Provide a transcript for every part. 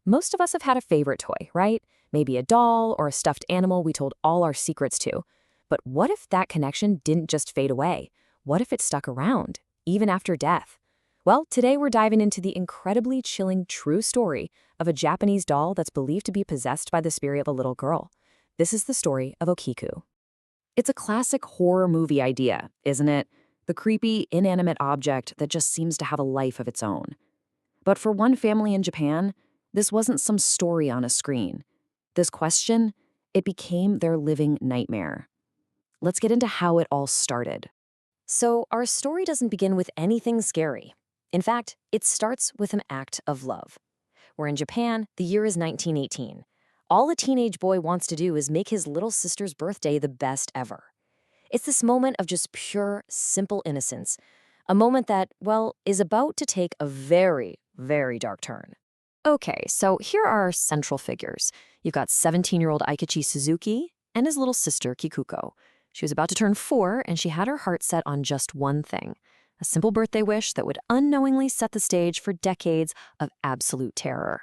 Most of us have had a favorite toy, right? Maybe a doll or a stuffed animal we told all our secrets to. But what if that connection didn't just fade away? What if it stuck around, even after death? Well, today we're diving into the incredibly chilling true story of a Japanese doll that's believed to be possessed by the spirit of a little girl. This is the story of Okiku. It's a classic horror movie idea, isn't it? The creepy, inanimate object that just seems to have a life of its own. But for one family in Japan, this wasn't some story on a screen. This question, it became their living nightmare. Let's get into how it all started. So, our story doesn't begin with anything scary. In fact, it starts with an act of love. We're in Japan, the year is 1918. All a teenage boy wants to do is make his little sister's birthday the best ever. It's this moment of just pure, simple innocence. A moment that, well, is about to take a very, very dark turn. Okay, so here are our central figures. You've got 17-year-old Aikichi Suzuki and his little sister, Kikuko. She was about to turn 4, and she had her heart set on just one thing, a simple birthday wish that would unknowingly set the stage for decades of absolute terror.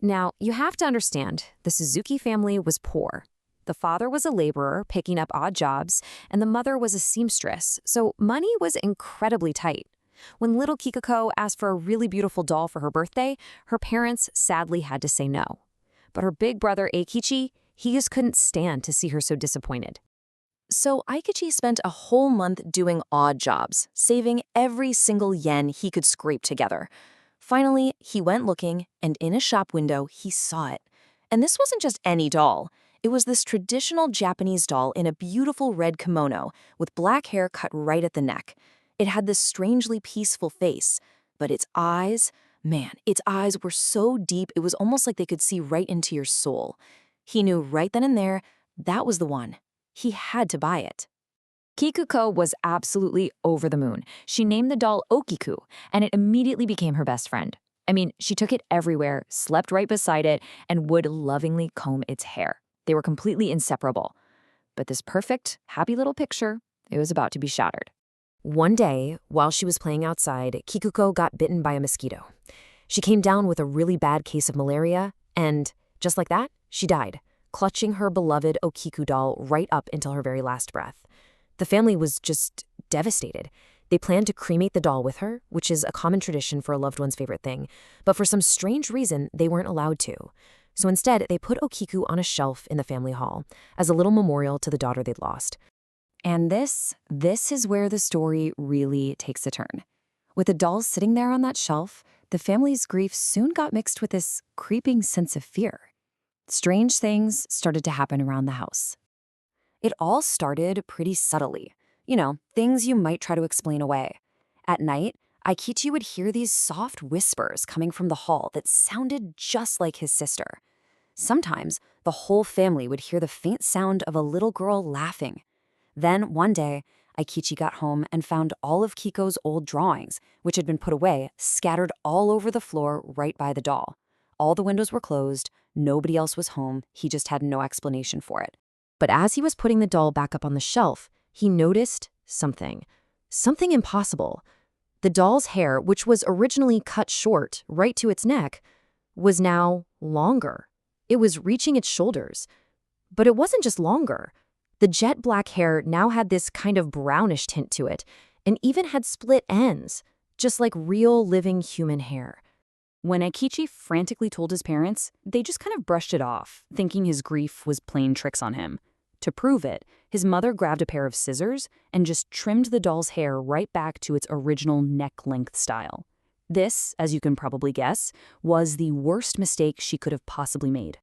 Now, you have to understand, the Suzuki family was poor. The father was a laborer picking up odd jobs, and the mother was a seamstress, so money was incredibly tight. When little Kikuko asked for a really beautiful doll for her birthday, her parents sadly had to say no. But her big brother Eikichi, he just couldn't stand to see her so disappointed. So Aikichi spent a whole month doing odd jobs, saving every single yen he could scrape together. Finally, he went looking, and in a shop window, he saw it. And this wasn't just any doll. It was this traditional Japanese doll in a beautiful red kimono with black hair cut right at the neck. It had this strangely peaceful face, but its eyes, man, its eyes were so deep it was almost like they could see right into your soul. He knew right then and there that was the one. He had to buy it. Kikuko was absolutely over the moon. She named the doll Okiku, and it immediately became her best friend. I mean, she took it everywhere, slept right beside it, and would lovingly comb its hair. They were completely inseparable. But this perfect, happy little picture, it was about to be shattered. One day, while she was playing outside, Kikuko got bitten by a mosquito. She came down with a really bad case of malaria, and just like that, she died, clutching her beloved Okiku doll right up until her very last breath. The family was just devastated. They planned to cremate the doll with her, which is a common tradition for a loved one's favorite thing, but for some strange reason, they weren't allowed to. So instead, they put Okiku on a shelf in the family hall as a little memorial to the daughter they'd lost. And this is where the story really takes a turn. With the doll sitting there on that shelf, the family's grief soon got mixed with this creeping sense of fear. Strange things started to happen around the house. It all started pretty subtly. Things you might try to explain away. At night, Aikichi would hear these soft whispers coming from the hall that sounded just like his sister. Sometimes, the whole family would hear the faint sound of a little girl laughing. Then, one day, Aikichi got home and found all of Kiko's old drawings, which had been put away, scattered all over the floor right by the doll. All the windows were closed, nobody else was home, he just had no explanation for it. But as he was putting the doll back up on the shelf, he noticed something impossible. The doll's hair, which was originally cut short right to its neck, was now longer. It was reaching its shoulders. But it wasn't just longer. The jet black hair now had this kind of brownish tint to it, and even had split ends, just like real living human hair. When Aikichi frantically told his parents, they just kind of brushed it off, thinking his grief was playing tricks on him. To prove it, his mother grabbed a pair of scissors and just trimmed the doll's hair right back to its original neck-length style. This, as you can probably guess, was the worst mistake she could have possibly made.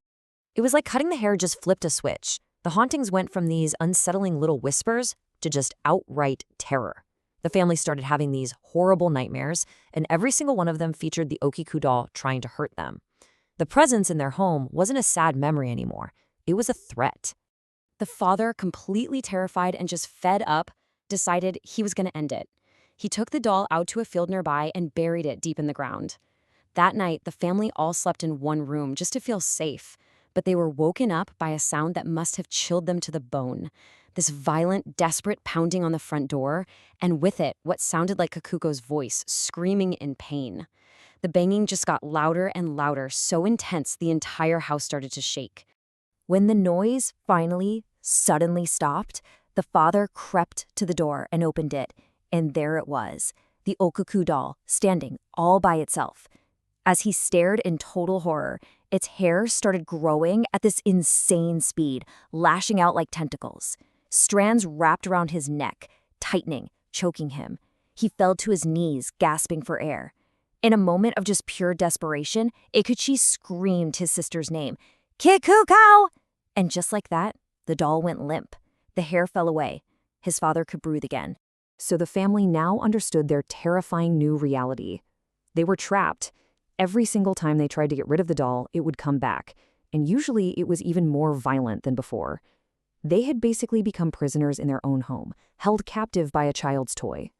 It was like cutting the hair just flipped a switch. The hauntings went from these unsettling little whispers to just outright terror. The family started having these horrible nightmares, and every single one of them featured the Okiku doll trying to hurt them. The presence in their home wasn't a sad memory anymore. It was a threat. The father, completely terrified and just fed up, decided he was going to end it. He took the doll out to a field nearby and buried it deep in the ground. That night, the family all slept in one room just to feel safe, but they were woken up by a sound that must have chilled them to the bone. This violent, desperate pounding on the front door, and with it, what sounded like Kakuko's voice, screaming in pain. The banging just got louder and louder, so intense the entire house started to shake. When the noise finally, suddenly stopped, the father crept to the door and opened it, and there it was, the Okiku doll, standing all by itself. As he stared in total horror, its hair started growing at this insane speed, lashing out like tentacles. Strands wrapped around his neck, tightening, choking him. He fell to his knees, gasping for air. In a moment of just pure desperation, Ikuchi screamed his sister's name, "Kikukao!" And just like that, the doll went limp. The hair fell away. His father could breathe again. So the family now understood their terrifying new reality. They were trapped. Every single time they tried to get rid of the doll, it would come back, and usually it was even more violent than before. They had basically become prisoners in their own home, held captive by a child's toy.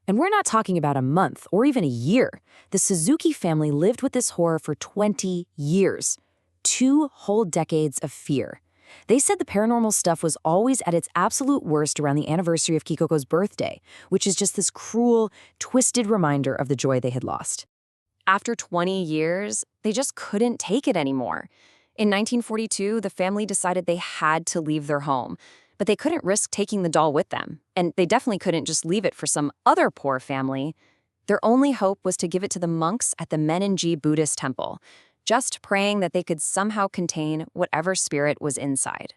And we're not talking about a month or even a year. The Suzuki family lived with this horror for 20 years. 2 whole decades of fear. They said the paranormal stuff was always at its absolute worst around the anniversary of Kikoko's birthday, which is just this cruel, twisted reminder of the joy they had lost. After 20 years, they just couldn't take it anymore. In 1942, the family decided they had to leave their home, but they couldn't risk taking the doll with them, and they definitely couldn't just leave it for some other poor family. Their only hope was to give it to the monks at the Meninji Buddhist temple, just praying that they could somehow contain whatever spirit was inside.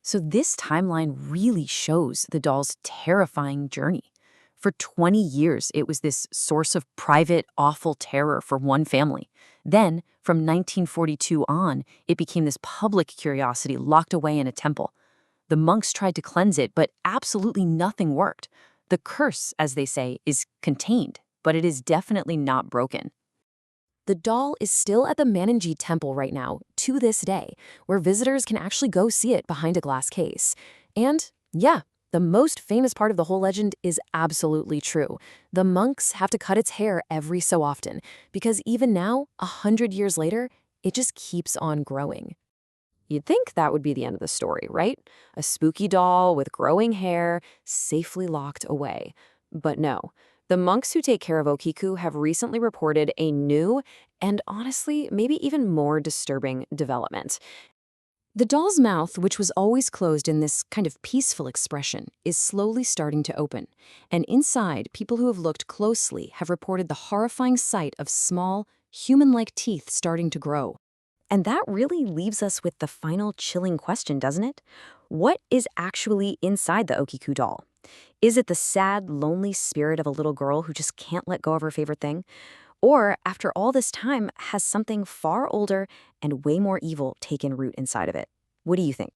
So this timeline really shows the doll's terrifying journey. For 20 years, it was this source of private, awful terror for one family. Then, from 1942 on, it became this public curiosity locked away in a temple. The monks tried to cleanse it, but absolutely nothing worked. The curse, as they say, is contained, but it is definitely not broken. The doll is still at the Meninji temple right now, to this day, where visitors can actually go see it behind a glass case. And, yeah, the most famous part of the whole legend is absolutely true. The monks have to cut its hair every so often, because even now, 100 years later, it just keeps on growing. You'd think that would be the end of the story, right? A spooky doll with growing hair, safely locked away. But no. The monks who take care of Okiku have recently reported a new and honestly, maybe even more disturbing development. The doll's mouth, which was always closed in this kind of peaceful expression, is slowly starting to open. And inside, people who have looked closely have reported the horrifying sight of small, human-like teeth starting to grow. And that really leaves us with the final chilling question, doesn't it? What is actually inside the Okiku doll? Is it the sad, lonely spirit of a little girl who just can't let go of her favorite thing? Or, after all this time, has something far older and way more evil taken root inside of it? What do you think?